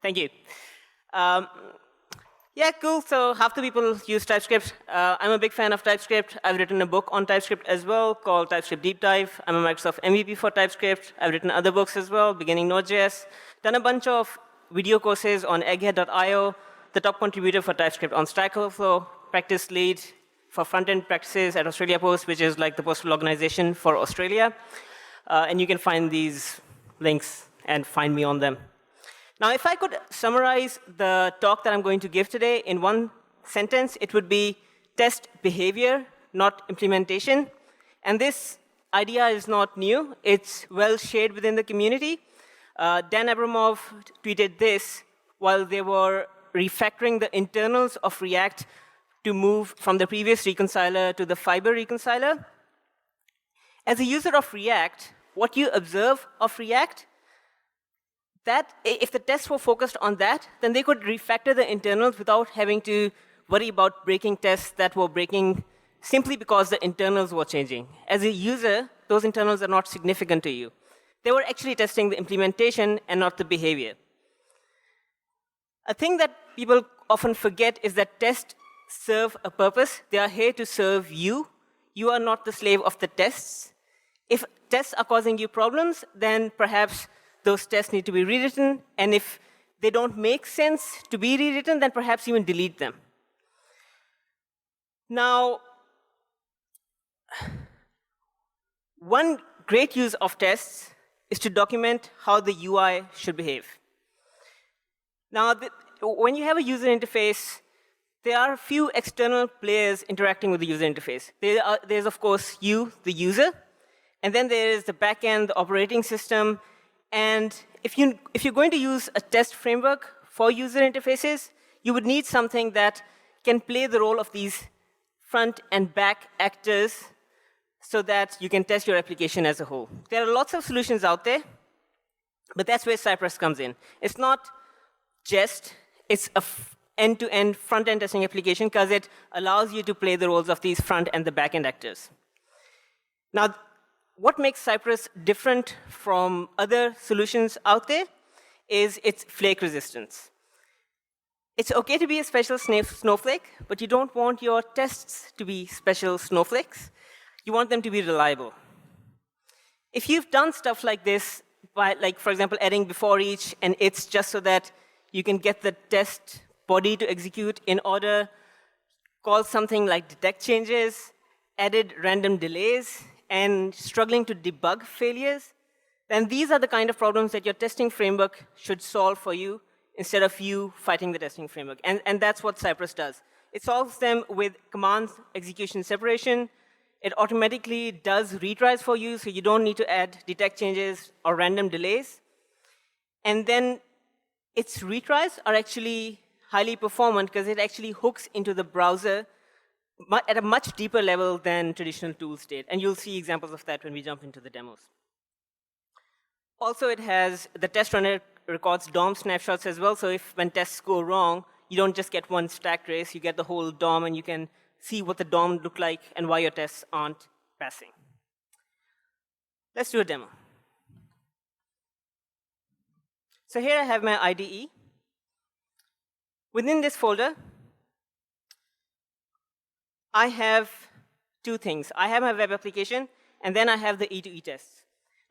Thank you. Um, yeah, cool. So half the people use TypeScript. I'm a big fan of TypeScript. I've written a book on TypeScript as well called TypeScript Deep Dive. I'm a Microsoft MVP for TypeScript. I've written other books as well, beginning Node.js. Done a bunch of video courses on egghead.io, the top contributor for TypeScript on Stack Overflow, practice lead for front-end practices at Australia Post, which is like the postal organization for Australia. And you can find these links and find me on them. Now, if I could summarize the talk that I'm going to give today in one sentence, it would be test behavior, not implementation. And this idea is not new. It's well shared within the community. Dan Abramov tweeted this while they were refactoring the internals of React to move from the previous reconciler to the fiber reconciler. As a user of React, what you observe of React, that if the tests were focused on that, then they could refactor the internals without having to worry about breaking tests that were breaking simply because the internals were changing. As a user, those internals are not significant to you. They were actually testing the implementation and not the behavior. A thing that people often forget is that tests serve a purpose. They are here to serve you. You are not the slave of the tests. If tests are causing you problems, then perhaps those tests need to be rewritten, and if they don't make sense to be rewritten, then perhaps even delete them. Now, one great use of tests is to document how the UI should behave. Now, when you have a user interface, there are a few external players interacting with the user interface. There's, of course, you, the user, and then there is the backend, the operating system. And if you're going to use a test framework for user interfaces, you would need something that can play the role of these front and back actors so that you can test your application as a whole. There are lots of solutions out there, but that's where Cypress comes in. It's not just, it's an end-to-end front-end testing application because it allows you to play the roles of these front and the back-end actors. Now, what makes Cypress different from other solutions out there is its flake resistance. It's OK to be a special snowflake, but you don't want your tests to be special snowflakes. You want them to be reliable. If you've done stuff like this, by, like, for example, adding before each, and it's just so that you can get the test body to execute in order, call something like detect changes, added random delays, and struggling to debug failures, then these are the kind of problems that your testing framework should solve for you instead of you fighting the testing framework. And that's what Cypress does. It solves them with command execution separation. It automatically does retries for you, so you don't need to add detect changes or random delays. And then its retries are actually highly performant because it actually hooks into the browser at a much deeper level than traditional tools did. And you'll see examples of that when we jump into the demos. Also, it has the test runner records DOM snapshots as well. So if when tests go wrong, you don't just get one stack trace. You get the whole DOM, and you can see what the DOM looked like and why your tests aren't passing. Let's do a demo. So here I have my IDE. Within this folder, I have two things. I have my web application, and then I have the E2E tests.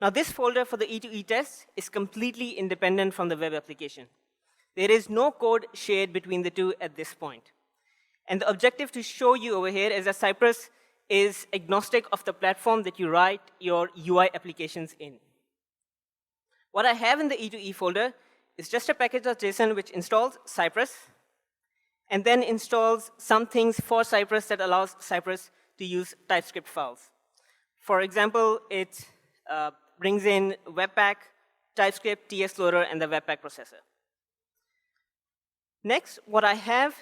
Now, this folder for the E2E tests is completely independent from the web application. There is no code shared between the two at this point. And the objective to show you over here is that Cypress is agnostic of the platform that you write your UI applications in. What I have in the E2E folder is just a package.json which installs Cypress, and then installs some things for Cypress that allows Cypress to use TypeScript files. For example, it brings in Webpack, TypeScript, TSLoader, and the Webpack processor. Next, what I have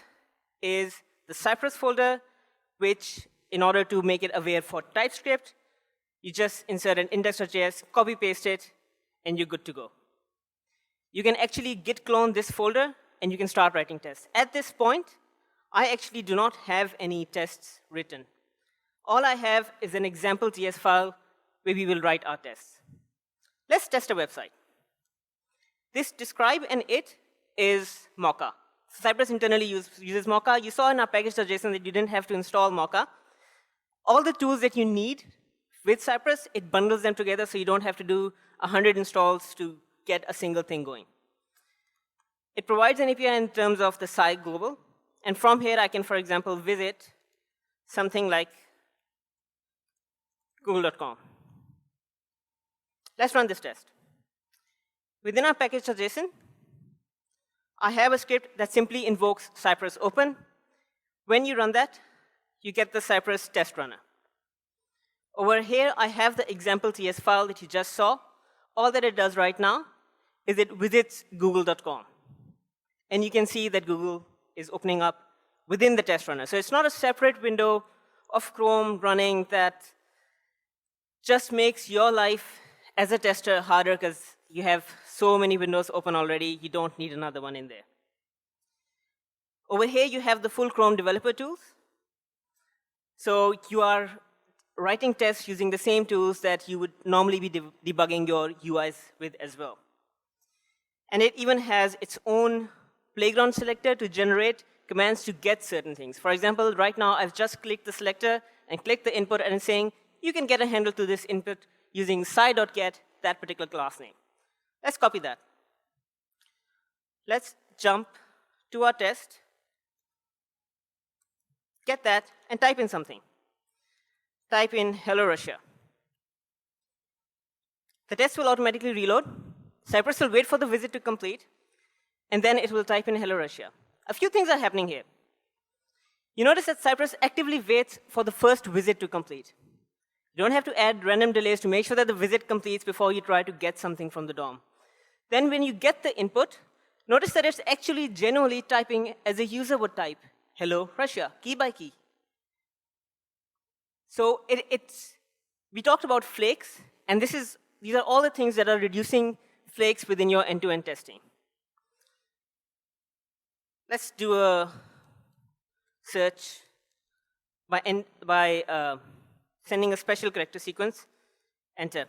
is the Cypress folder, which, in order to make it aware for TypeScript, you just insert an index.js, copy-paste it, and you're good to go. You can actually git clone this folder, and you can start writing tests. At this point, I actually do not have any tests written. All I have is an example TS file where we will write our tests. Let's test a website. This describe and it is Mocha. Cypress internally uses Mocha. You saw in our package.json that you didn't have to install Mocha. All the tools that you need with Cypress, it bundles them together so you don't have to do 100 installs to get a single thing going. It provides an API in terms of the Cy global. And from here, I can, for example, visit something like google.com. Let's run this test. Within our package.json, I have a script that simply invokes Cypress open. When you run that, you get the Cypress test runner. Over here, I have the example.ts file that you just saw. All that it does right now is it visits google.com. And you can see that Google is opening up within the test runner. So it's not a separate window of Chrome running that just makes your life as a tester harder because you have so many windows open already. You don't need another one in there. Over here, you have the full Chrome developer tools. So you are writing tests using the same tools that you would normally be debugging your UIs with as well. And it even has its own playground selector to generate commands to get certain things. For example, right now, I've just clicked the selector and clicked the input, and it's saying, you can get a handle to this input using cy.get that particular class name. Let's copy that. Let's jump to our test, get that, and type in something. Type in hello Russia. The test will automatically reload. Cypress will wait for the visit to complete, and then it will type in hello Russia. A few things are happening here. You notice that Cypress actively waits for the first visit to complete. You don't have to add random delays to make sure that the visit completes before you try to get something from the DOM. Then when you get the input, notice that it's actually genuinely typing as a user would type, hello Russia, key by key. So we talked about flakes, and these are all the things that are reducing flakes within your end-to-end testing. Let's do a search by sending a special character sequence, enter.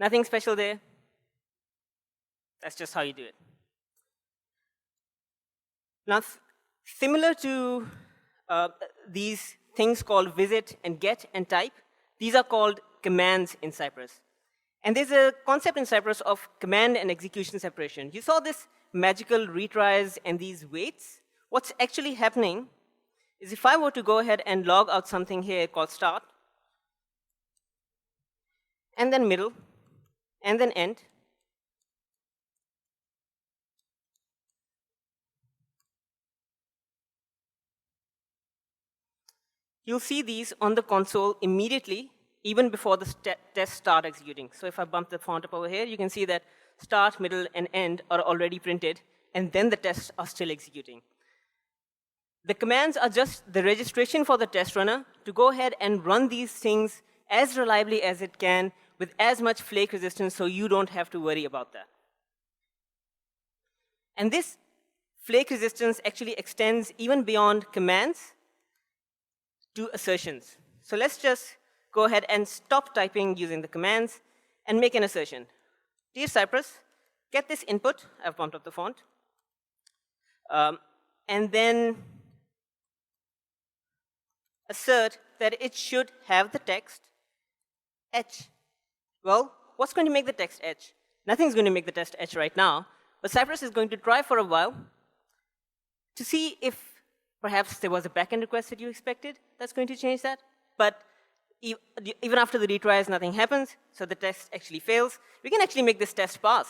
Nothing special there. That's just how you do it. Now, similar to these things called visit and get and type, these are called commands in Cypress. And there's a concept in Cypress of command and execution separation. You saw this magical retries and these waits. What's actually happening is if I were to go ahead and log out something here called start, and then middle, and then end, you'll see these on the console immediately, even before the tests start executing. So if I bump the font up over here, you can see that start, middle, and end are already printed, and then the tests are still executing. The commands are just the registration for the test runner to go ahead and run these things as reliably as it can with as much flake resistance so you don't have to worry about that. And this flake resistance actually extends even beyond commands to assertions. So let's just go ahead and stop typing using the commands and make an assertion. Dear Cypress, get this input. I've bumped up the font. And then assert that it should have the text H. Well, what's going to make the text H? Nothing's going to make the text H right now, but Cypress is going to try for a while to see if perhaps there was a backend request that you expected that's going to change that. But even after the retries, nothing happens, so the test actually fails. We can actually make this test pass.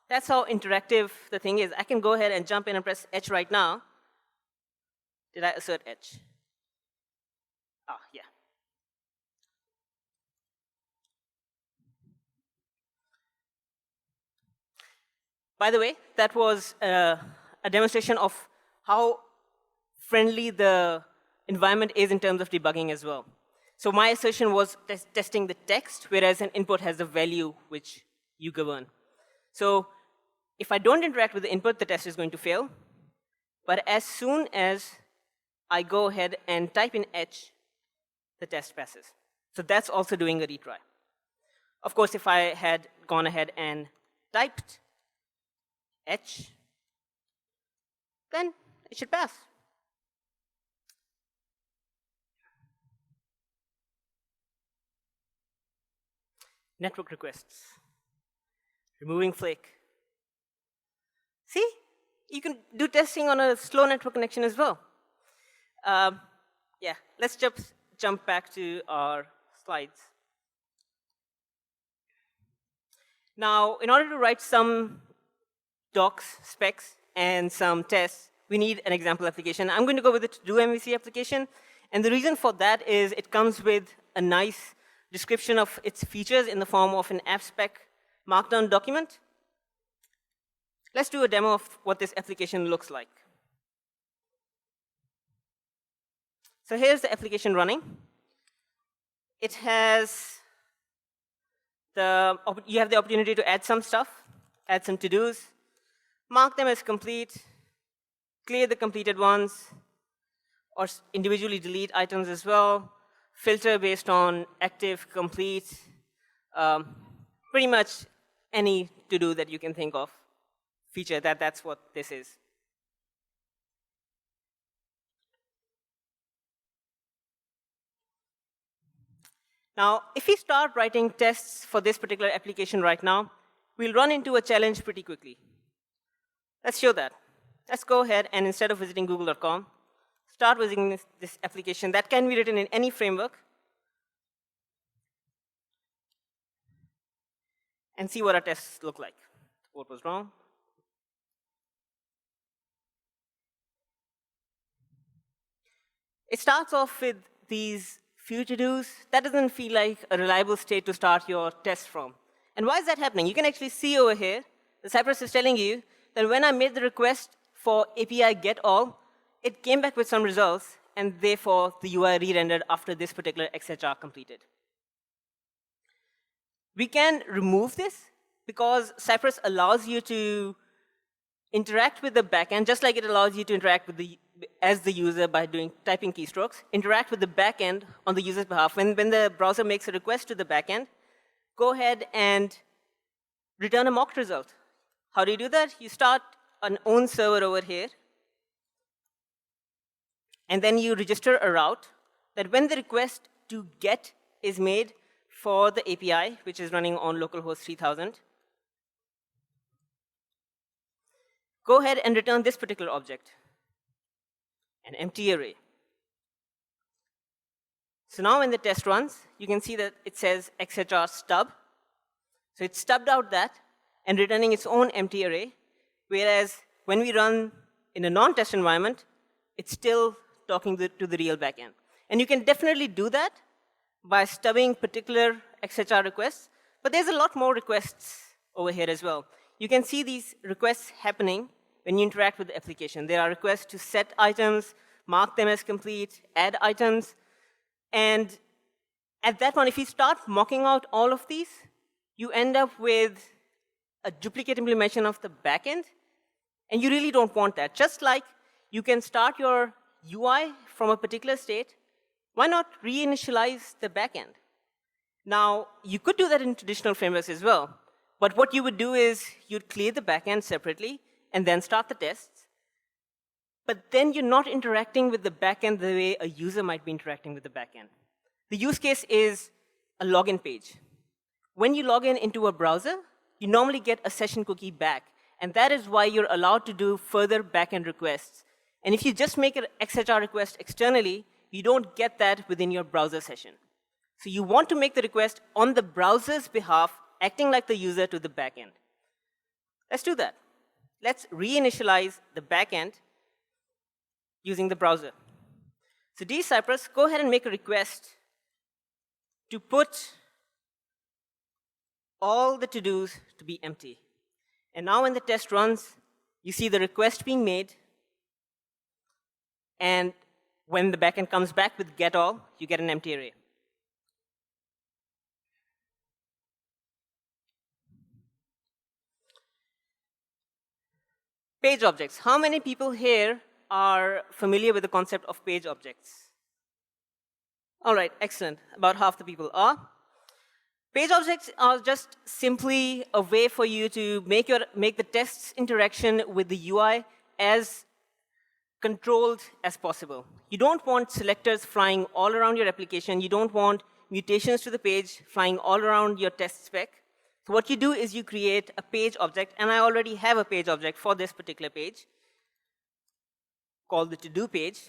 That's how interactive the thing is. I can go ahead and jump in and press H right now. Did I assert H? Ah, yeah. By the way, that was a demonstration of how friendly the environment is in terms of debugging as well. So my assertion was testing the text, whereas an input has the value which you govern. So if I don't interact with the input, the test is going to fail. But as soon as I go ahead and type in H, the test passes. So that's also doing a retry. Of course, if I had gone ahead and typed H, then it should pass. Network requests. Removing flake. See? You can do testing on a slow network connection as well. Yeah, let's jump back to our slides. Now, in order to write some docs, specs, and some tests, we need an example application. I'm going to go with the to-do MVC application. And the reason for that is it comes with a nice description of its features in the form of an app spec markdown document. Let's do a demo of what this application looks like. So here's the application running. It has you have the opportunity to add some stuff, add some to-dos, mark them as complete, clear the completed ones, or individually delete items as well, filter based on active, complete, pretty much any to-do that you can think of feature, that's what this is. Now, if we start writing tests for this particular application right now, we'll run into a challenge pretty quickly. Let's show that. Let's go ahead and instead of visiting google.com, start visiting this application that can be written in any framework and see what our tests look like. What was wrong? It starts off with these few to-dos. That doesn't feel like a reliable state to start your test from. And why is that happening? You can actually see over here, the Cypress is telling you that when I made the request for API get all, it came back with some results, and therefore the UI re-rendered after this particular XHR completed. We can remove this because Cypress allows you to interact with the backend, just like it allows you to interact with as the user by typing keystrokes, interact with the backend on the user's behalf. When the browser makes a request to the backend, go ahead and return a mocked result. How do you do that? You start an own server over here, and then you register a route that when the request to get is made for the API, which is running on localhost 3000, go ahead and return this particular object, an empty array. So now when the test runs, you can see that it says XHR stub. So it stubbed out that and returning its own empty array, whereas when we run in a non-test environment, it's still talking to the real backend. And you can definitely do that by stubbing particular XHR requests, but there's a lot more requests over here as well. You can see these requests happening when you interact with the application. There are requests to set items, mark them as complete, add items. And at that point, if you start mocking out all of these, you end up with a duplicate implementation of the backend. And you really don't want that. Just like you can start your UI from a particular state, why not reinitialize the backend? Now, you could do that in traditional frameworks as well. But what you would do is you'd clear the backend separately and then start the tests. But then you're not interacting with the backend the way a user might be interacting with the backend. The use case is a login page. When you log in into a browser, you normally get a session cookie back. And that is why you're allowed to do further backend requests. And if you just make an XHR request externally, you don't get that within your browser session. So you want to make the request on the browser's behalf, acting like the user to the backend. Let's do that. Let's reinitialize the backend using the browser. So Cypress, go ahead and make a request to put all the to-dos to be empty. And now when the test runs, you see the request being made. And when the backend comes back with get all, you get an empty array. Page objects. How many people here are familiar with the concept of page objects? All right, excellent. About half the people are. Page objects are just simply a way for you to make the test's interaction with the UI as controlled as possible. You don't want selectors flying all around your application. You don't want mutations to the page flying all around your test spec. So what you do is you create a page object, and I already have a page object for this particular page called the to-do page.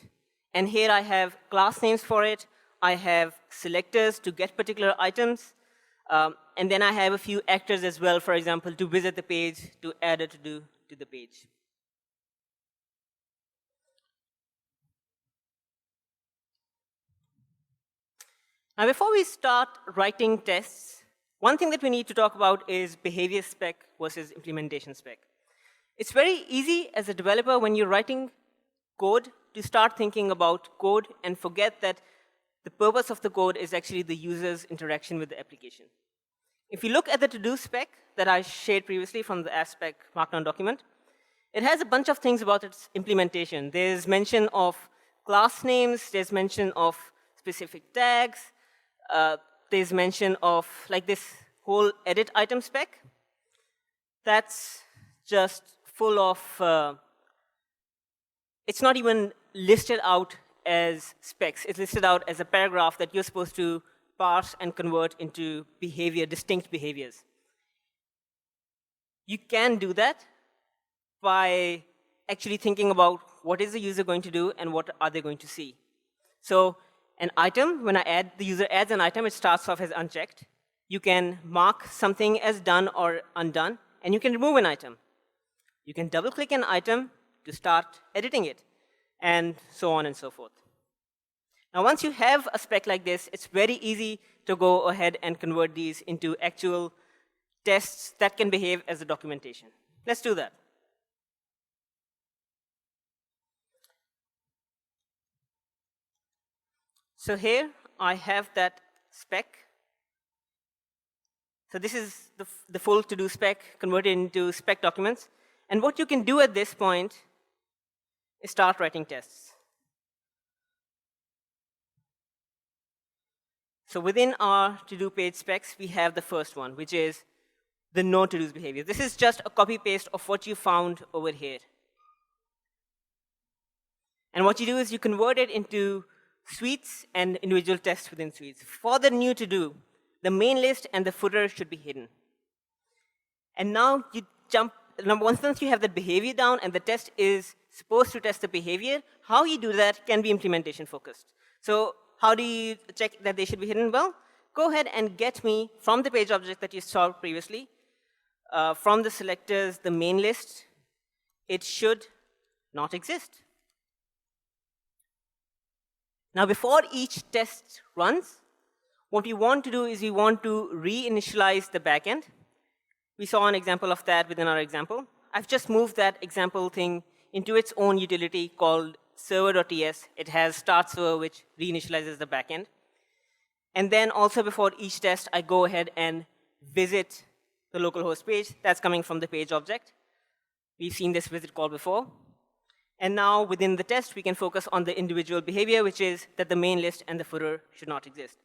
And here I have class names for it. I have selectors to get particular items. And then I have a few actors as well, for example, to visit the page, to add a to-do to the page. Now, before we start writing tests, one thing that we need to talk about is behavior spec versus implementation spec. It's very easy as a developer when you're writing code to start thinking about code and forget that the purpose of the code is actually the user's interaction with the application. If you look at the to-do spec that I shared previously from the aspec markdown document, it has a bunch of things about its implementation. There's mention of class names, there's mention of specific tags, there's mention of like this whole edit item spec. That's just full of, it's not even listed out as specs. It's listed out as a paragraph that you're supposed to parse and convert into behavior, distinct behaviors. You can do that by actually thinking about what is the user going to do and what are they going to see. So an item, when the user adds an item, it starts off as unchecked. You can mark something as done or undone, and you can remove an item. You can double-click an item to start editing it, and so on and so forth. Now, once you have a spec like this, it's very easy to go ahead and convert these into actual tests that can behave as a documentation. Let's do that. So here, I have that spec. So this is the full to-do spec converted into spec documents. And what you can do at this point is start writing tests. So within our to-do page specs, we have the first one, which is the no to-dos behavior. This is just a copy-paste of what you found over here. And what you do is you convert it into suites and individual tests within suites. For the new to-do, the main list and the footer should be hidden. And now you once you have the behavior down and the test is supposed to test the behavior, how you do that can be implementation focused. So how do you check that they should be hidden? Well, go ahead and get me from the page object that you saw previously, from the selectors, the main list, it should not exist. Now, before each test runs, what we want to do is we want to reinitialize the backend. We saw an example of that within our example. I've just moved that example thing into its own utility called server.ts. It has start server, which reinitializes the backend. And then also before each test, I go ahead and visit the localhost page. That's coming from the page object. We've seen this visit call before. And now within the test, we can focus on the individual behavior, which is that the main list and the footer should not exist.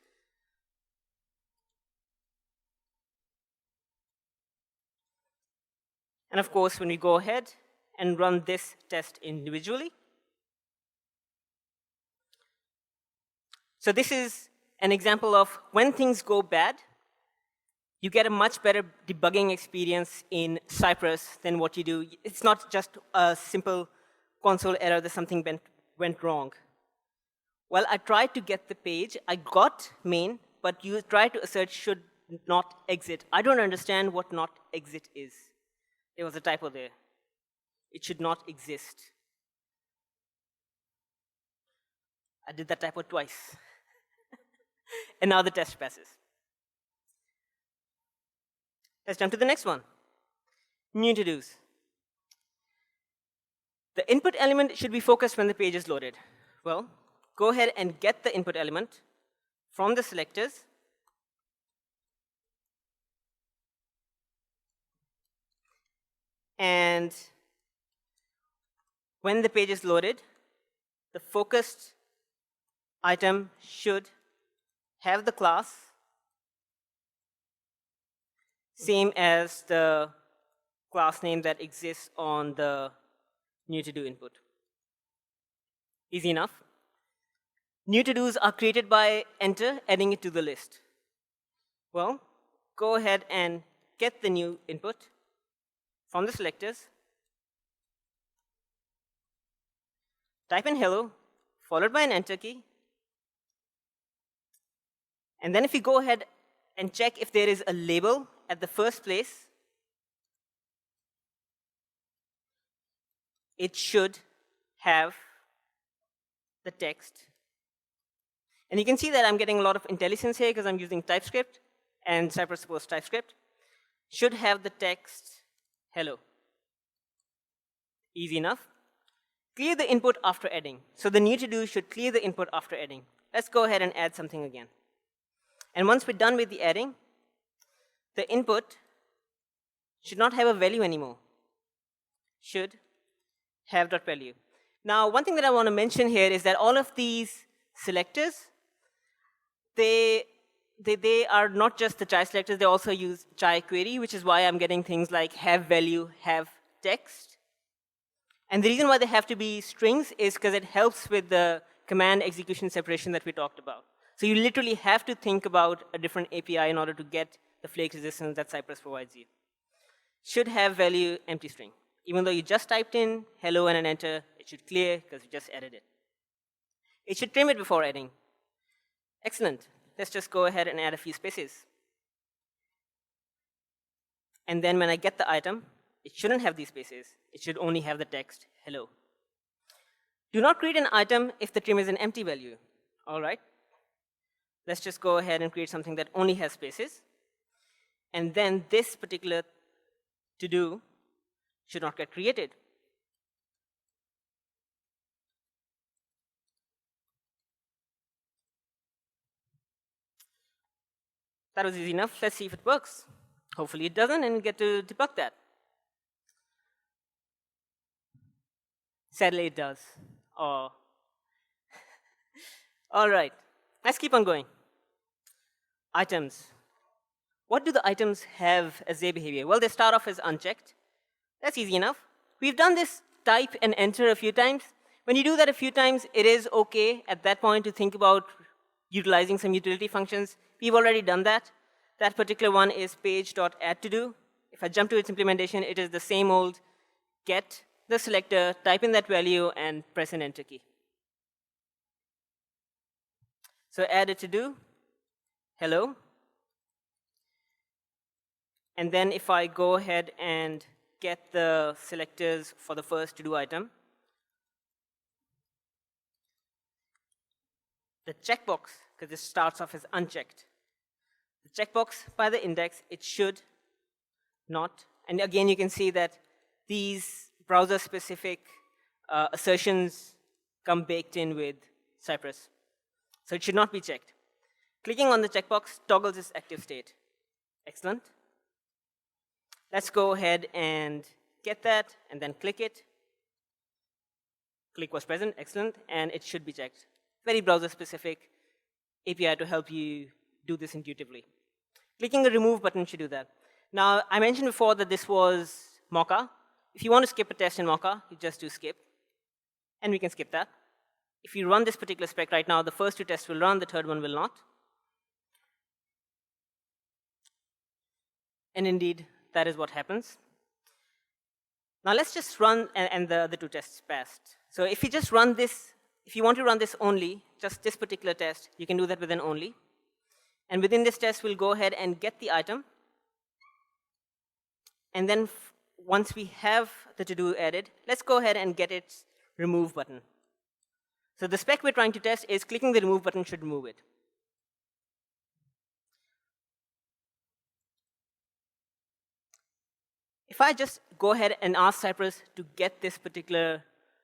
And of course, when we go ahead and run this test individually, so this is an example of when things go bad, you get a much better debugging experience in Cypress than what you do. It's not just a simple console error that something went wrong. Well, I tried to get the page. I got main, but you tried to assert should not exit. I don't understand what not exit is. There was a typo there. It should not exist. I did that typo twice. And now the test passes. Let's jump to the next one. New to-dos. The input element should be focused when the page is loaded. Well, go ahead and get the input element from the selectors. And when the page is loaded, the focused item should have the class same as the class name that exists on the new to-do input. Easy enough. New to-dos are created by enter, adding it to the list. Well, go ahead and get the new input from the selectors. Type in hello, followed by an enter key. And then if you go ahead and check if there is a label at the first place, it should have the text. And you can see that I'm getting a lot of intelligence here because I'm using TypeScript, and Cypress supports TypeScript. Should have the text hello. Easy enough. Clear the input after adding. So the new to-do should clear the input after adding. Let's go ahead and add something again. And once we're done with the adding, the input should not have a value anymore. Should have .value. Now, one thing that I want to mention here is that all of these selectors, they are not just the chai selectors, they also use chai query, which is why I'm getting things like have value, have text. And the reason why they have to be strings is because it helps with the command execution separation that we talked about. So you literally have to think about a different API in order to get the flake resistance that Cypress provides you. Should have value empty string. Even though you just typed in hello and an enter, it should clear because you just added it. It should trim it before adding. Excellent. Let's just go ahead and add a few spaces. And then when I get the item, it shouldn't have these spaces. It should only have the text hello. Do not create an item if the trim is an empty value. All right. Let's just go ahead and create something that only has spaces. And then this particular to-do should not get created. That was easy enough. Let's see if it works. Hopefully it doesn't, and we get to debug that. Sadly, it does. Oh. All right. Let's keep on going. Items. What do the items have as their behavior? Well, they start off as unchecked. That's easy enough. We've done this type and enter a few times. When you do that a few times, it is OK at that point to think about utilizing some utility functions. We've already done that. That particular one is page.addToDo. If I jump to its implementation, it is the same old get the selector, type in that value, and press an enter key. So add a to-do, hello. And then if I go ahead and get the selectors for the first to-do item, the checkbox, because this starts off as unchecked, the checkbox by the index, it should not. And again, you can see that these browser-specific assertions come baked in with Cypress. So it should not be checked. Clicking on the checkbox toggles its active state. Excellent. Let's go ahead and get that, and then click it. Click was present, excellent, and it should be checked. Very browser-specific API to help you do this intuitively. Clicking the remove button should do that. Now, I mentioned before that this was Mocha. If you want to skip a test in Mocha, you just do skip, and we can skip that. If you run this particular spec right now, the first two tests will run, the third one will not. And indeed, that is what happens. Now let's just run, and the other two tests passed. So if you just run this, if you want to run this only, just this particular test, you can do that with an only. And within this test, we'll go ahead and get the item. And then once we have the to-do added, let's go ahead and get its remove button. So the spec we're trying to test is clicking the remove button should remove it. If I just go ahead and ask Cypress to get this particular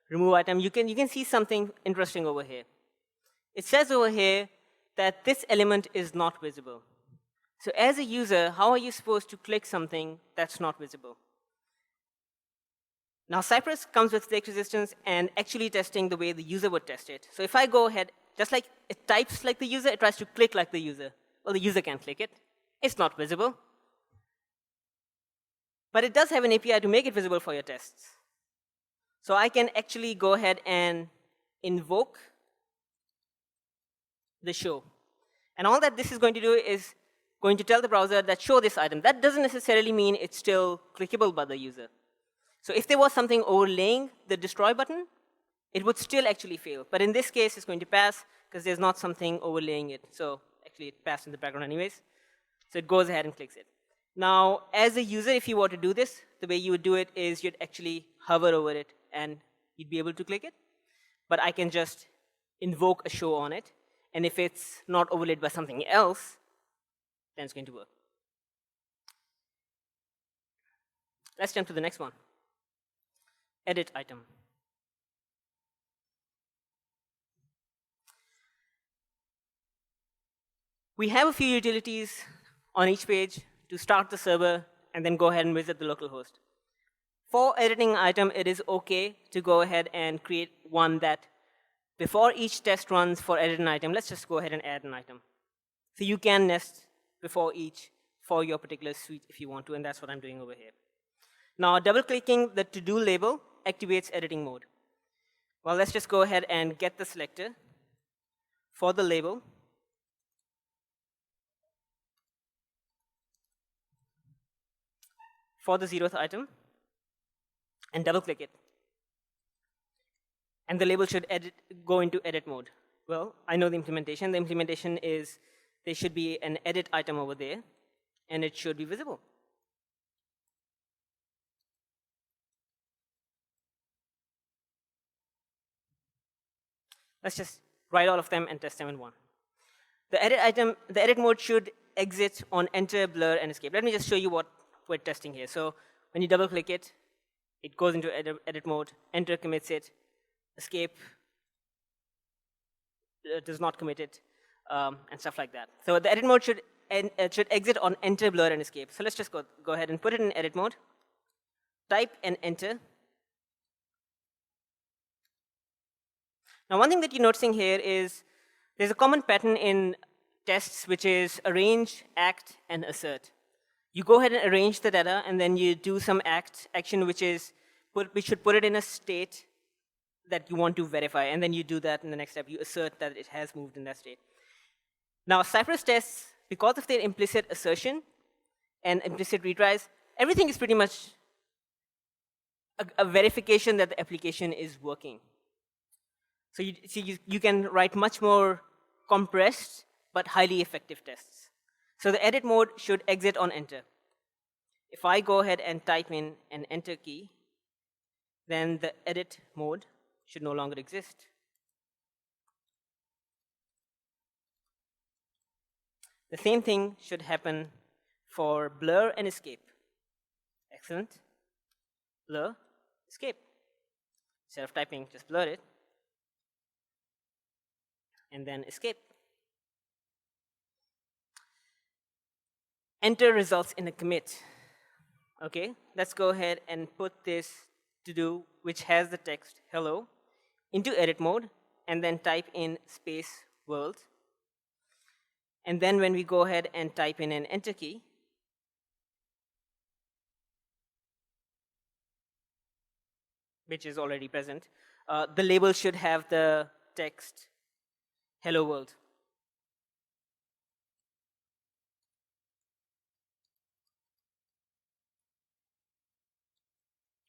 remove item, you can see something interesting over here. It says over here that this element is not visible. So as a user, how are you supposed to click something that's not visible? Now, Cypress comes with flake resistance and actually testing the way the user would test it. So if I go ahead, just like it types like the user, it tries to click like the user. Well, the user can't click it. It's not visible. But it does have an API to make it visible for your tests. So I can actually go ahead and invoke the show. And all that this is going to do is going to tell the browser that show this item. That doesn't necessarily mean it's still clickable by the user. So if there was something overlaying the destroy button, it would still actually fail. But in this case, it's going to pass because there's not something overlaying it. So actually, it passed in the background anyways. So it goes ahead and clicks it. Now, as a user, if you were to do this, the way you would do it is you'd actually hover over it, and you'd be able to click it. But I can just invoke a show on it. And if it's not overlaid by something else, then it's going to work. Let's jump to the next one. Edit item. We have a few utilities on each page to start the server and then go ahead and visit the local host. For editing item, it is OK to go ahead and create one that before each test runs for edit an item, let's just go ahead and add an item. So you can nest before each for your particular suite if you want to, and that's what I'm doing over here. Now, double-clicking the to-do label activates editing mode. Well, let's just go ahead and get the selector for the label. For the 0th item, and double-click it. And the label should go into edit mode. Well, I know the implementation. The implementation is there should be an edit item over there, and it should be visible. Let's just write all of them and test them in one. The edit mode should exit on enter, blur, and escape. Let me just show you what we're testing here. So when you double-click it, it goes into edit mode, enter commits it, escape does not commit it, and stuff like that. So the edit mode should exit on enter, blur, and escape. So let's just go ahead and put it in edit mode, type and enter. Now, one thing that you're noticing here is there's a common pattern in tests, which is arrange, act, and assert. You go ahead and arrange the data, and then you do some action, which should put it in a state that you want to verify, and then you do that in the next step. You assert that it has moved in that state. Now, Cypress tests, because of their implicit assertion and implicit retries, everything is pretty much a verification that the application is working. So you can write much more compressed but highly effective tests. So the edit mode should exit on enter. If I go ahead and type in an enter key, then the edit mode should no longer exist. The same thing should happen for blur and escape. Excellent. Blur, escape. Instead of typing, just blur it. And then escape. Enter results in a commit. Okay, let's go ahead and put this to do, which has the text hello, into edit mode, and then type in space world. And then when we go ahead and type in an enter key, which is already present, the label should have the text hello world.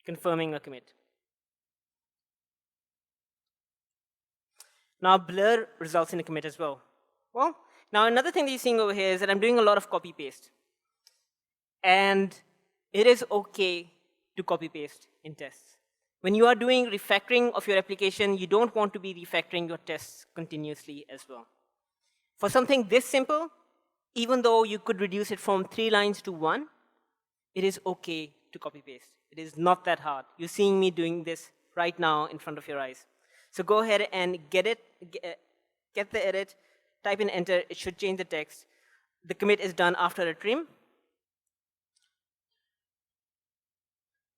Confirming a commit. Now blur results in a commit as well. Well, now another thing that you're seeing over here is that I'm doing a lot of copy paste. And it is okay to copy paste in tests. When you are doing refactoring of your application, you don't want to be refactoring your tests continuously as well. For something this simple, even though you could reduce it from 3 lines to 1, it is okay to copy paste. It is not that hard. You're seeing me doing this right now in front of your eyes. So go ahead and get the edit, type in enter. It should change the text. The commit is done after a trim.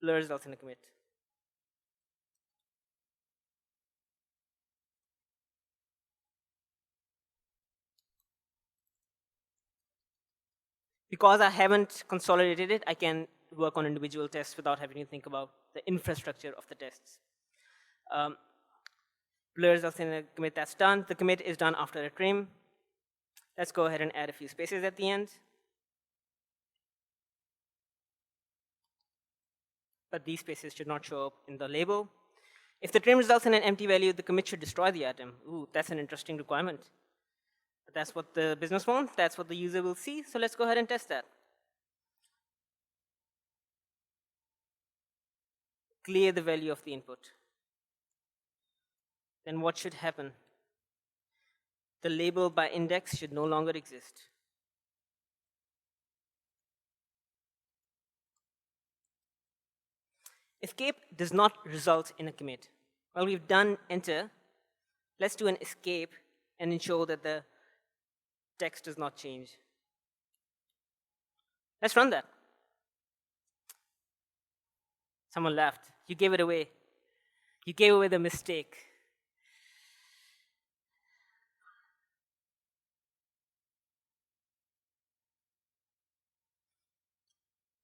Blur results in a commit. Because I haven't consolidated it, I can work on individual tests without having to think about the infrastructure of the tests. Blur results in a commit, that's done. The commit is done after a trim. Let's go ahead and add a few spaces at the end. But these spaces should not show up in the label. If the trim results in an empty value, the commit should destroy the item. Ooh, that's an interesting requirement. But that's what the business wants. That's what the user will see. So let's go ahead and test that. Clear the value of the input. Then what should happen? The label by index should no longer exist. Escape does not result in a commit. Well, we've done enter. Let's do an escape and ensure that the text does not change. Let's run that. Someone laughed. You gave it away. You gave away the mistake.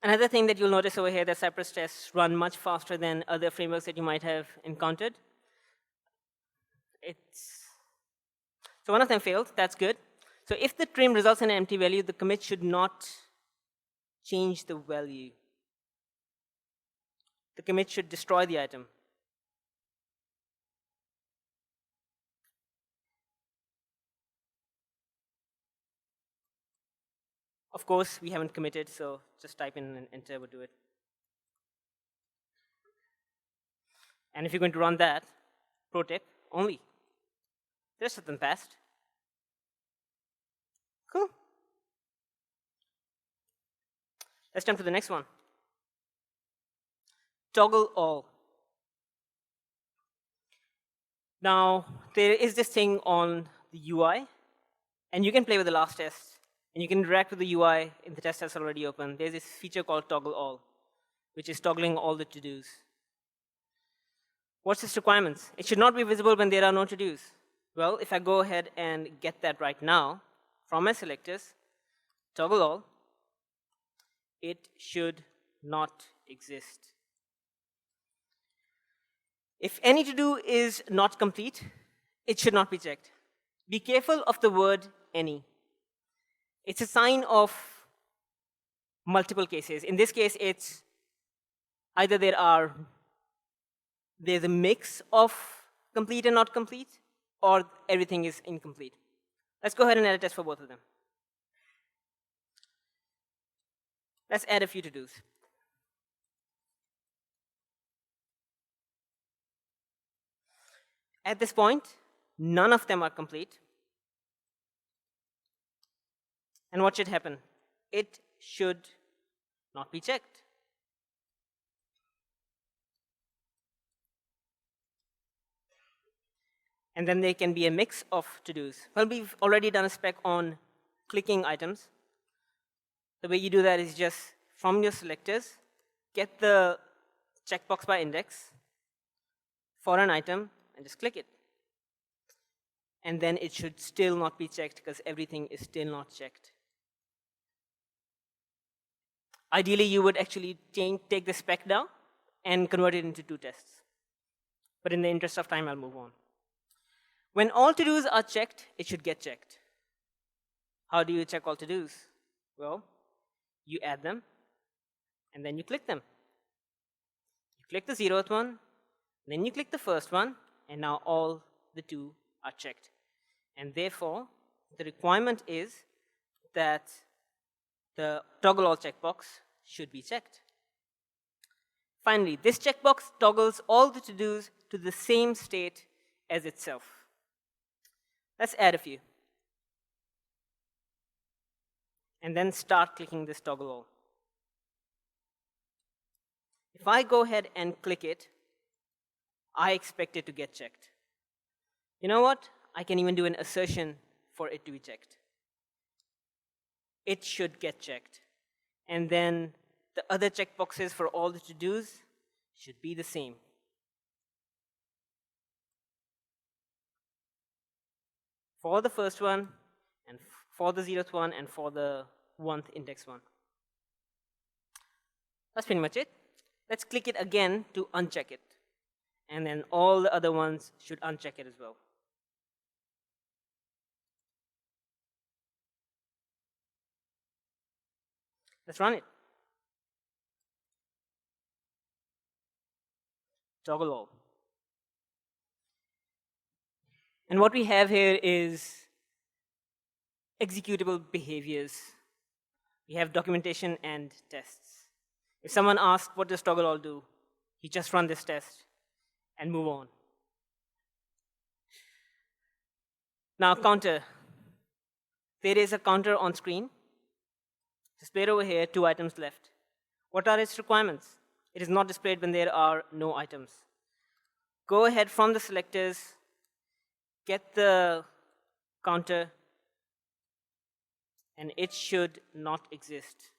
Another thing that you'll notice over here, that Cypress tests run much faster than other frameworks that you might have encountered. So one of them failed. That's good. So if the trim results in an empty value, the commit should not change the value. The commit should destroy the item. Of course, we haven't committed, so just type in and enter would do it. And if you're going to run that, pro tip, only. The rest of them passed. Cool. Let's jump to the next one. ToggleAll. Now, there is this thing on the UI, and you can play with the last test, and you can interact with the UI in the test that's already open. There's this feature called ToggleAll, which is toggling all the to-dos. What's its requirements? It should not be visible when there are no to-dos. Well, if I go ahead and get that right now from my selectors, ToggleAll, it should not exist. If any to-do is not complete, it should not be checked. Be careful of the word any. It's a sign of multiple cases. In this case, it's either there's a mix of complete and not complete, or everything is incomplete. Let's go ahead and add a test for both of them. Let's add a few to-dos. At this point, none of them are complete. And what should happen? It should not be checked. And then there can be a mix of to-dos. Well, we've already done a spec on clicking items. The way you do that is just from your selectors, get the checkbox by index for an item, and just click it. And then it should still not be checked because everything is still not checked. Ideally, you would actually take the spec down and convert it into 2 tests. But in the interest of time, I'll move on. When all to-dos are checked, it should get checked. How do you check all to-dos? Well, you add them, and then you click them. You click the 0th one, then you click the first one, and now all the 2 are checked. And therefore, the requirement is that the ToggleAll checkbox should be checked. Finally, this checkbox toggles all the to-dos to the same state as itself. Let's add a few. And then start clicking this ToggleAll. If I go ahead and click it, I expect it to get checked. You know what? I can even do an assertion for it to be checked. It should get checked. And then the other checkboxes for all the to-dos should be the same. For the first one, and for the 0th one, and for the 1th index one. That's pretty much it. Let's click it again to uncheck it. And then all the other ones should uncheck it as well. Let's run it. ToggleAll. And what we have here is executable behaviors. We have documentation and tests. If someone asks, what does ToggleAll do? You just run this test and move on. Now, counter. There is a counter on screen. Displayed over here, 2 items left. What are its requirements? It is not displayed when there are no items. Go ahead from the selectors, get the counter, and it should not exist.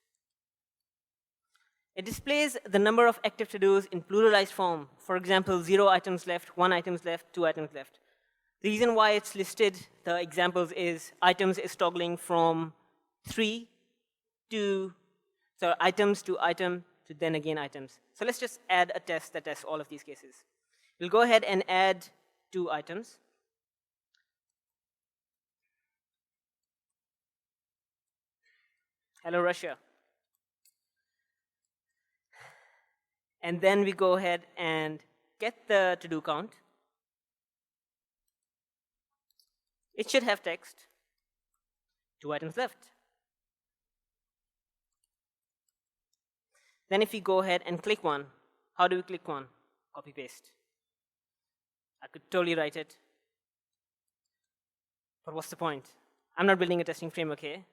It displays the number of active to-dos in pluralized form. For example, 0 items left, 1 items left, 2 items left. The reason why it's listed, the examples is items is toggling from 3 to, so items to item to then again items. So let's just add a test that tests all of these cases. We'll go ahead and add 2 items. Hello, Russia. And then we go ahead and get the to-do count. It should have text. 2 items left. Then if we go ahead and click one, how do we click one? Copy paste. I could totally write it. But what's the point? I'm not building a testing framework here.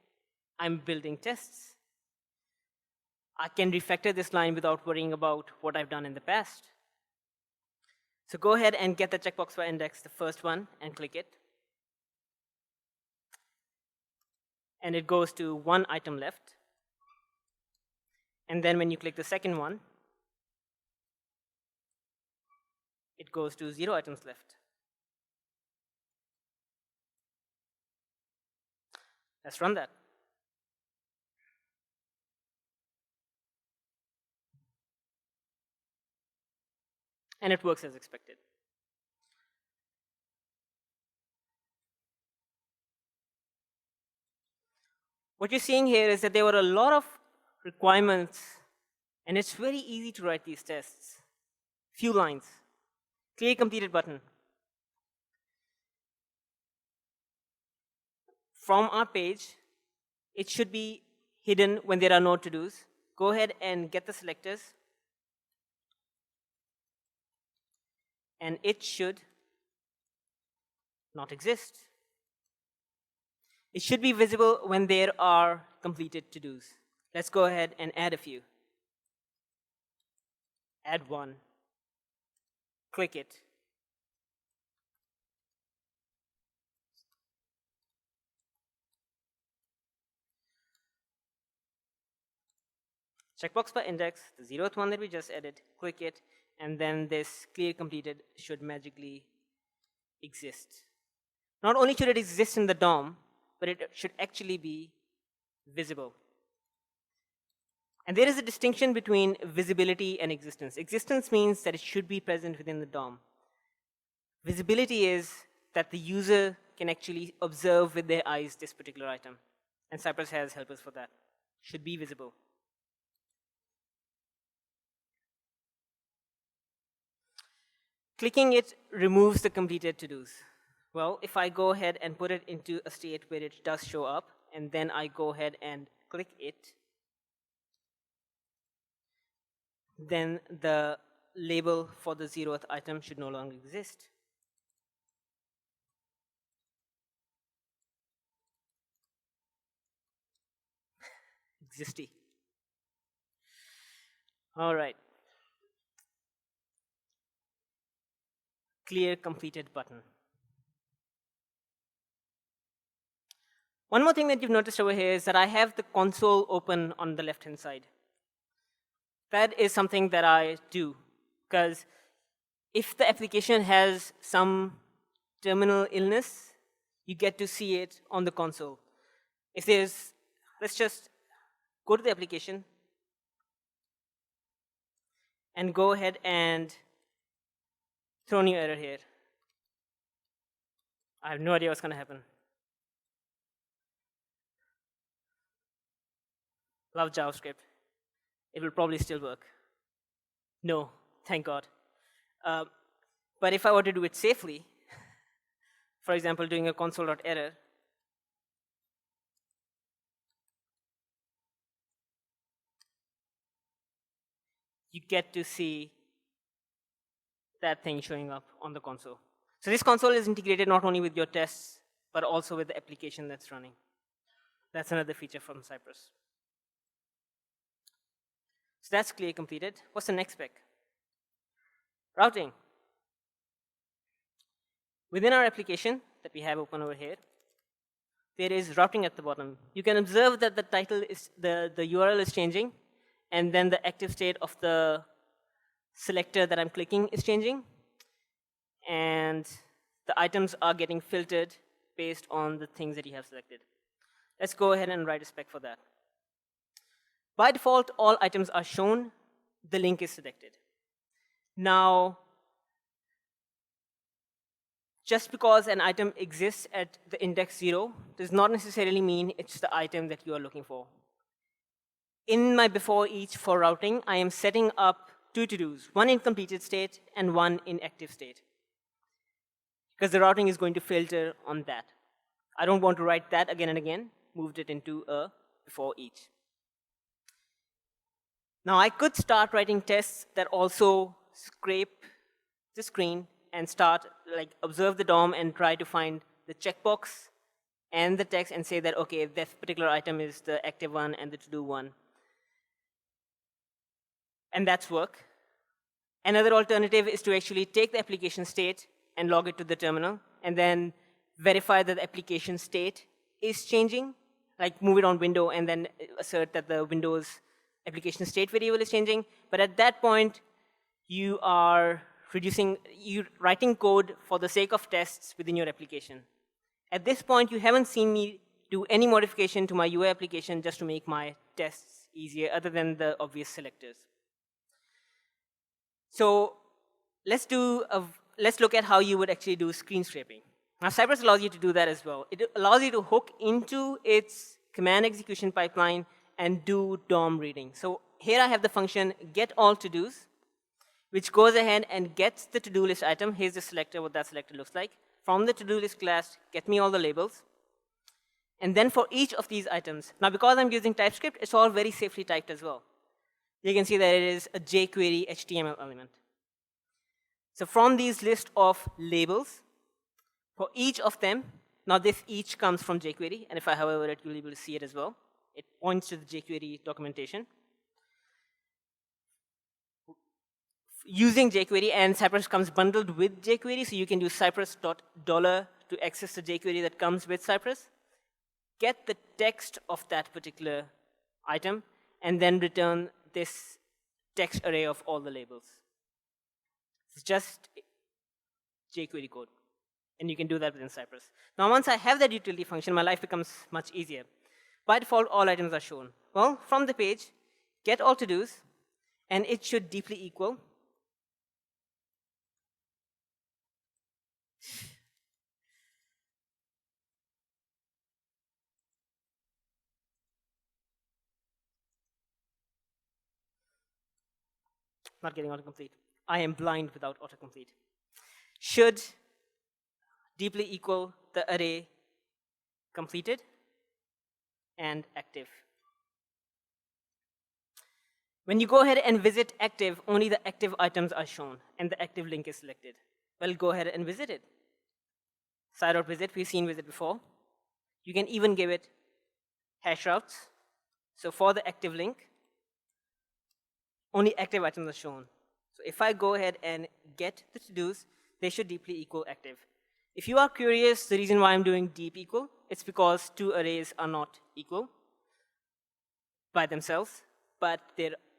I'm building tests. I can refactor this line without worrying about what I've done in the past. So go ahead and get the checkbox by index, the first one, and click it. And it goes to 1 item left. And then when you click the second one, it goes to 0 items left. Let's run that. And it works as expected. What you're seeing here is that there were a lot of requirements, and it's very easy to write these tests. Few lines. ClearCompleted button. From our page, it should be hidden when there are no to-dos. Go ahead and get the selectors. And it should not exist. It should be visible when there are completed to-dos. Let's go ahead and add a few. Add 1. Click it. Checkbox by index, the 0th one that we just added, click it, and then this ClearCompleted should magically exist. Not only should it exist in the DOM, but it should actually be visible. And there is a distinction between visibility and existence. Existence means that it should be present within the DOM. Visibility is that the user can actually observe with their eyes this particular item. And Cypress has helpers for that. Should be visible. Clicking it removes the completed to-dos. Well, if I go ahead and put it into a state where it does show up, and then I go ahead and click it, then the label for the 0th item should no longer exist. Existy. All right. ClearCompleted button. One more thing that you've noticed over here is that I have the console open on the left-hand side. That is something that I do, because if the application has some terminal illness, you get to see it on the console. If there's, let's just go to the application, and go ahead and throw a new error here. I have no idea what's going to happen. Love JavaScript. It will probably still work. No, thank God. But if I were to do it safely, for example, doing a console.error, you get to see that thing showing up on the console. So this console is integrated not only with your tests, but also with the application that's running. That's another feature from Cypress. So that's ClearCompleted. What's the next spec? Routing. Within our application that we have open over here, there is routing at the bottom. You can observe that the title is, the URL is changing, and then the active state of the selector that I'm clicking is changing, and the items are getting filtered based on the things that you have selected. Let's go ahead and write a spec for that. By default, all items are shown. The link is selected. Now, just because an item exists at the index 0 does not necessarily mean it's the item that you are looking for. In my before each for routing, I am setting up two to-dos, one in completed state and one in active state, because the routing is going to filter on that. I don't want to write that again and again, moved it into a before each. Now I could start writing tests that also scrape the screen and start, like, observe the DOM and try to find the checkbox and the text and say that, okay, this particular item is the active one and the to-do one. And that's work. Another alternative is to actually take the application state and log it to the terminal, and then verify that the application state is changing, like move it on window and then assert that the Windows application state variable is changing. But at that point, you are writing code for the sake of tests within your application. At this point, you haven't seen me do any modification to my UI application just to make my tests easier, other than the obvious selectors. So let's look at how you would actually do screen scraping. Now, Cypress allows you to do that as well. It allows you to hook into its command execution pipeline and do DOM reading. So here I have the function getAllToDos, which goes ahead and gets the to-do list item. Here's the selector, what that selector looks like. From the to-do list class, get me all the labels. And then for each of these items, now because I'm using TypeScript, it's all very safely typed as well. You can see that it is a jQuery HTML element. So from these list of labels, for each of them, now this each comes from jQuery, and if I hover it, you'll be able to see it as well. It points to the jQuery documentation. Using jQuery, and Cypress comes bundled with jQuery, so you can use cypress.dollar to access the jQuery that comes with Cypress. Get the text of that particular item, and then return this text array of all the labels. It's just jQuery code, and you can do that within Cypress. Now, once I have that utility function, my life becomes much easier. By default, all items are shown. Well, from the page, get all to-dos, and it should deeply equal not getting autocomplete. I am blind without autocomplete. Should deeply equal the array completed and active. When you go ahead and visit active, only the active items are shown, and the active link is selected. Well, go ahead and visit it. Side.visit, we've seen visit before. You can even give it hash routes. So for the active link, only active items are shown. So if I go ahead and get the to-dos, they should deeply equal active. If you are curious, the reason why I'm doing deep equal, it's because two arrays are not equal by themselves. But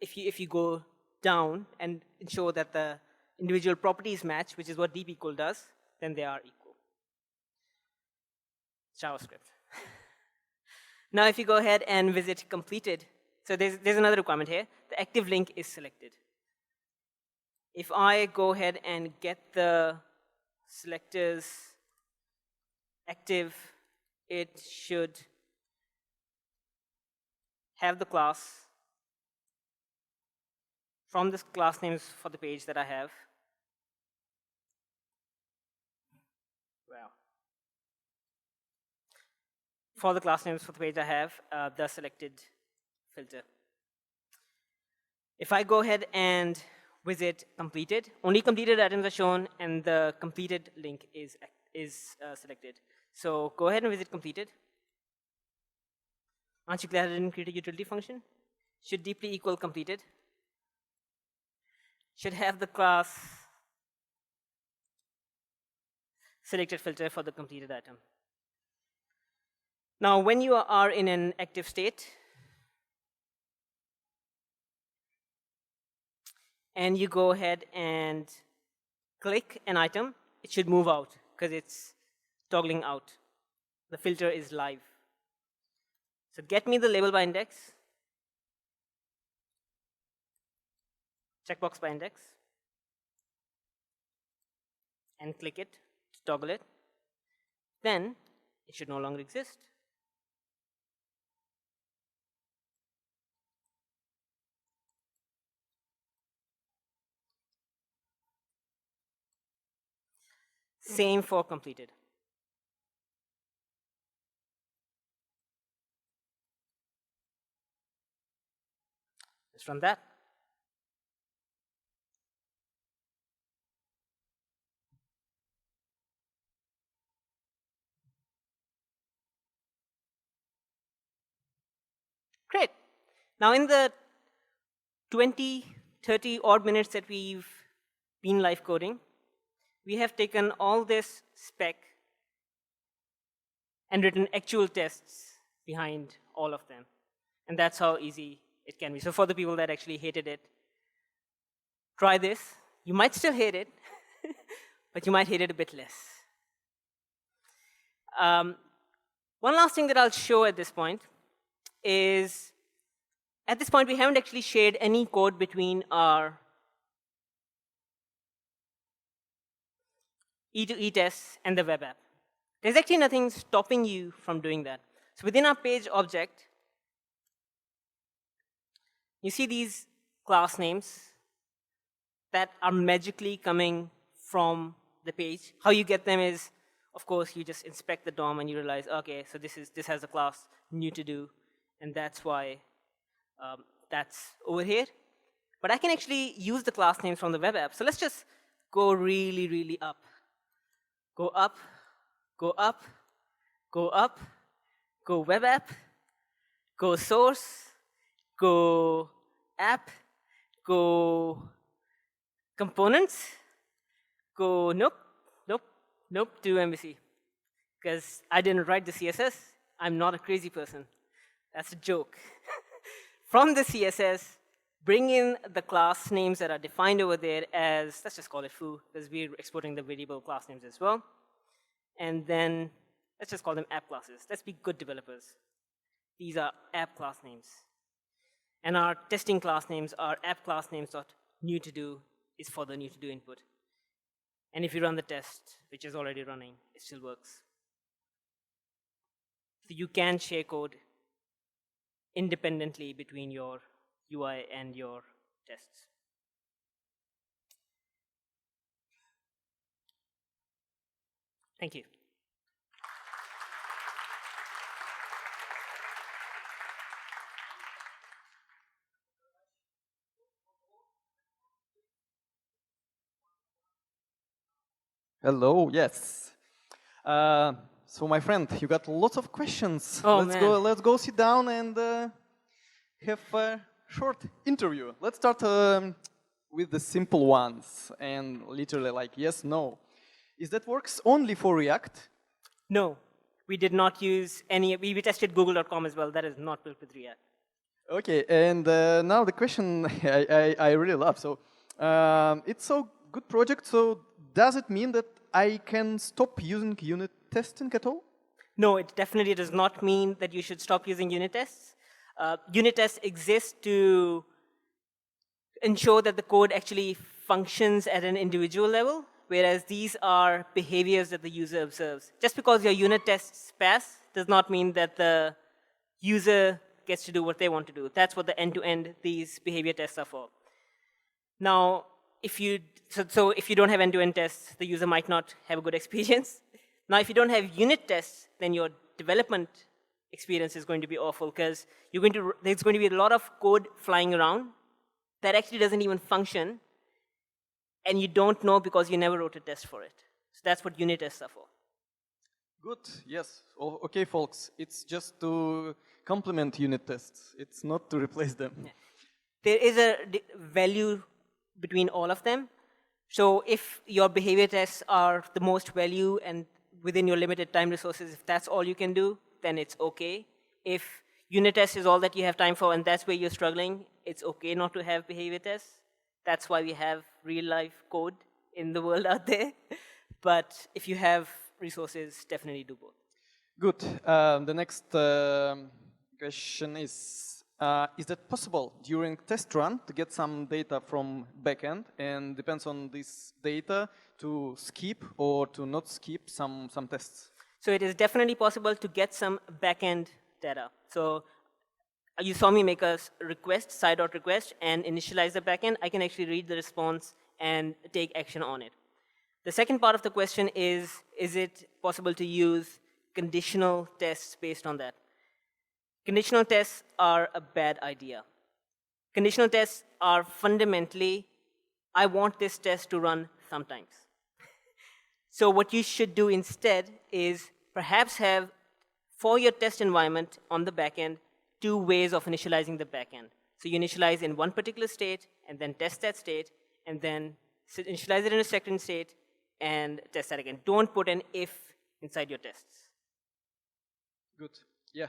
if you go down and ensure that the individual properties match, which is what deep equal does, then they are equal. JavaScript. Now, if you go ahead and visit completed, so there's another requirement here. The active link is selected. if I go ahead and get the selectors active, it should have the class from the class names for the page that I have. Wow. For the class names for the page I have, the selected filter. If I go ahead and visit completed, only completed items are shown, and the completed link is selected. So go ahead and visit completed. Aren't you glad I didn't create a utility function? Should deeply equal completed. Should have the class selected filter for the completed item. Now, when you are in an active state, and you go ahead and click an item, it should move out because it's toggling out. The filter is live. So get me the label by index, checkbox by index, and click it to toggle it. Then it should no longer exist. Same for completed. Let's run that. Great. Now in the 20, 30 odd minutes that we've been live coding, we have taken all this spec and written actual tests behind all of them. And that's how easy it can be. So for the people that actually hated it, try this. You might still hate it, but you might hate it a bit less. One last thing that I'll show at this point is, at this point, we haven't actually shared any code between our E2E tests and the web app. There's actually nothing stopping you from doing that. So within our page object, you see these class names that are magically coming from the page. How you get them is, of course, you just inspect the DOM and you realize, okay, so this has a class new to do, and that's why that's over here. But I can actually use the class names from the web app. So let's just go really, really up. Go up, go up, go up, go web app, go source, go app, go components, go nope, nope, nope to MVC. Because I didn't write the CSS. I'm not a crazy person. That's a joke. From the CSS, bring in the class names that are defined over there as, let's just call it foo, because we're exporting the variable class names as well. And then let's just call them app classes. Let's be good developers. These are app class names. And our testing class names are app class names dot new to do is for the new to do input. And if you run the test, which is already running, it still works. So you can share code independently between your UI and your tests. Thank you. Hello, yes. So my friend, you got lots of questions. Oh, let's go sit down and have a short interview. Let's start with the simple ones and literally like yes, no. Is that works only for React? No, we did not use any. We tested Google.com as well. That is not built with React. Okay, and now the question I really love. So it's so good project. So does it mean that I can stop using unit testing at all? No, it definitely does not mean that you should stop using unit tests. Unit tests exist to ensure that the code actually functions at an individual level, whereas these are behaviors that the user observes. Just because your unit tests pass does not mean that the user gets to do what they want to do. That's what the end-to-end these behavior tests are for. Now, if you don't have end-to-end tests, the user might not have a good experience. Now, if you don't have unit tests, then your development experience is going to be awful because there's going to be a lot of code flying around that actually doesn't even function, and you don't know because you never wrote a test for it. So that's what unit tests are for. Good, yes. Okay, folks, it's just to complement unit tests. It's not to replace them. Yeah. There is a value between all of them. So if your behavior tests are the most value and within your limited time resources, if that's all you can do, then it's okay. If unit test is all that you have time for and that's where you're struggling, it's okay not to have behavior tests. That's why we have real-life code in the world out there. But if you have resources, definitely do both. Good. The next question is that possible during test run to get some data from backend and depends on this data to skip or to not skip some tests? So it is definitely possible to get some backend data. So you saw me make a request, side.request, and initialize the backend. I can actually read the response and take action on it. The second part of the question is it possible to use conditional tests based on that? Conditional tests are a bad idea. Conditional tests are fundamentally, I want this test to run sometimes. So what you should do instead is perhaps have, for your test environment on the backend, 2 ways of initializing the backend. So you initialize in one particular state, and then test that state, and then initialize it in a second state, and test that again. Don't put an if inside your tests. Good. Yeah.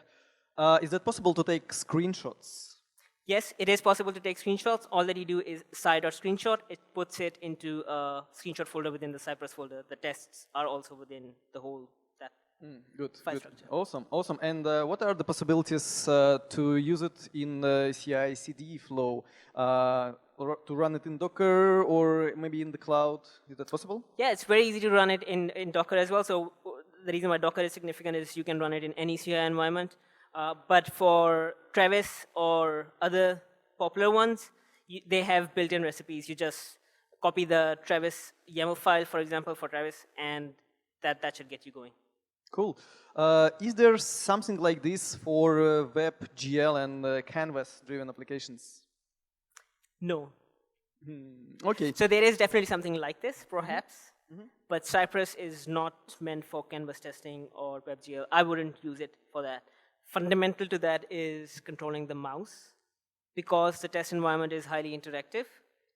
Is it possible to take screenshots? Yes, it is possible to take screenshots. All that you do is side.screenshot. It puts it into a screenshot folder within the Cypress folder. The tests are also within the whole Good. file Good. structure. Awesome. Awesome. And what are the possibilities to use it in the CI/CD flow? Or to run it in Docker or maybe in the cloud? Is that possible? Yeah, it's very easy to run it in Docker as well. So the reason why Docker is significant is you can run it in any CI environment. But for Travis or other popular ones, they have built-in recipes. You just copy the Travis YAML file, for example, for Travis, and that should get you going. Cool. Is there something like this for WebGL and Canvas-driven applications? No. Okay. So there is definitely something like this, perhaps. But Cypress is not meant for Canvas testing or WebGL. I wouldn't use it for that. Fundamental to that is controlling the mouse. Because the test environment is highly interactive,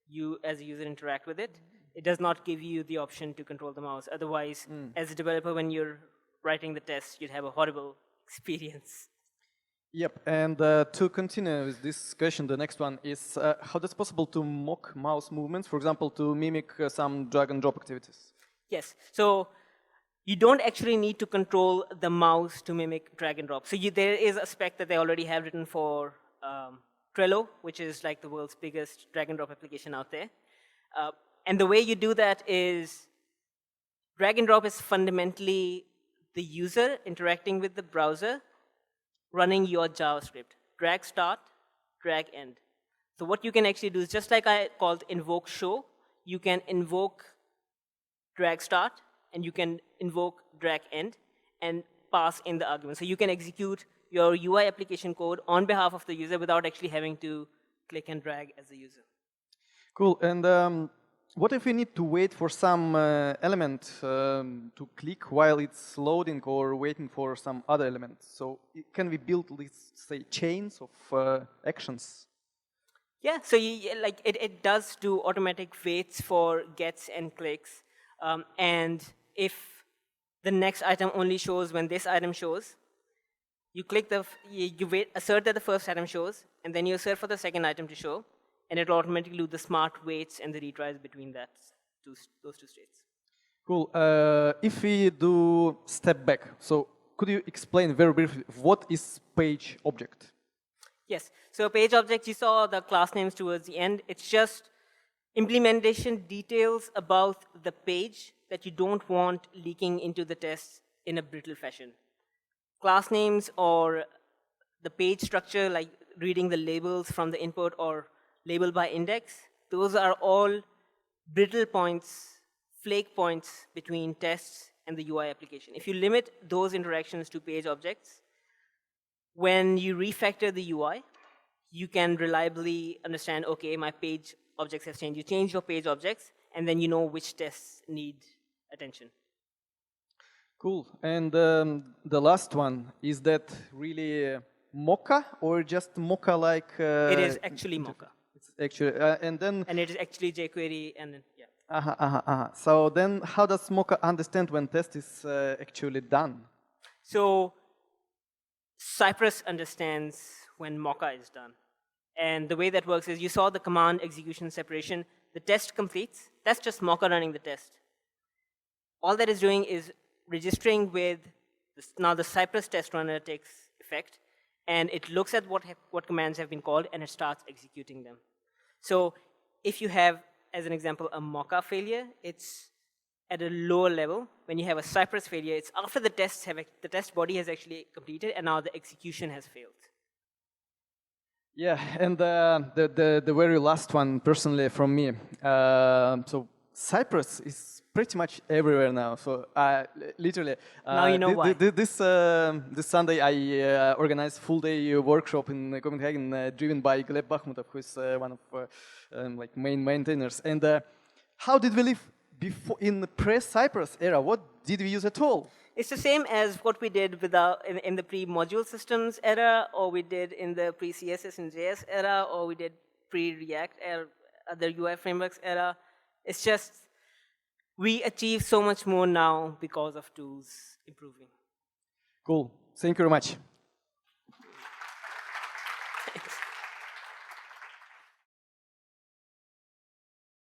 you as a user interact with it. It does not give you the option to control the mouse. Otherwise, as a developer, when you're writing the test, you'd have a horrible experience. Yep, and to continue with this question, the next one is how it's possible to mock mouse movements, for example, to mimic some drag and drop activities? Yes, so you don't actually need to control the mouse to mimic drag and drop. So there is a spec that they already have written for Trello, which is like the world's biggest drag and drop application out there. And the way you do that is drag and drop is fundamentally the user interacting with the browser running your JavaScript. Drag start, drag end. So what you can actually do is just like I called invoke show, you can invoke drag start, and you can invoke drag end and pass in the argument. So you can execute your UI application code on behalf of the user without actually having to click and drag as a user. Cool. And what if we need to wait for some element to click while it's loading or waiting for some other element? So can we build, let's say, chains of actions? Yeah, so it does do automatic waits for gets and clicks. And if the next item only shows when this item shows, you click you wait, assert that the first item shows, and then you assert for the second item to show, and it will automatically do the smart waits and the retries between those two states. Cool. If we do step back, so could you explain very briefly what is page object? Yes. So page object, you saw the class names towards the end. It's just Implementation details about the page that you don't want leaking into the tests in a brittle fashion. Class names or the page structure, like reading the labels from the input or label by index, those are all brittle points, flake points between tests and the UI application. If you limit those interactions to page objects, when you refactor the UI, you can reliably understand, okay, my page objects have changed. You change your page objects, and then you know which tests need attention. Cool. And the last one, is that really Mocha or just Mocha like? It is actually Mocha. It's actually, and then. And it is actually jQuery, and then, yeah. So then how does Mocha understand when test is actually done? So Cypress understands when Mocha is done. And the way that works is you saw the command execution separation. The test completes. That's just Mocha running the test. All that is doing is registering with this. Now the Cypress test runner takes effect, and it looks at what commands have been called, and it starts executing them. So if you have, as an example, a Mocha failure, it's at a lower level. When you have a Cypress failure, it's after the tests the test body has actually completed, and now the execution has failed. Yeah, and the very last one, personally, from me. So Cypress is pretty much everywhere now. So literally, now you know why. This Sunday, I organized full-day workshop in Copenhagen, driven by Gleb Bakhmutov, who is one of like main maintainers. And how did we live before in the pre-Cypress era? What did we use at all? It's the same as what we did in the pre-module systems era, or we did in the pre-CSS and JS era, or we did pre-React or other UI frameworks era. It's just we achieve so much more now because of tools improving. Cool. Thank you very much.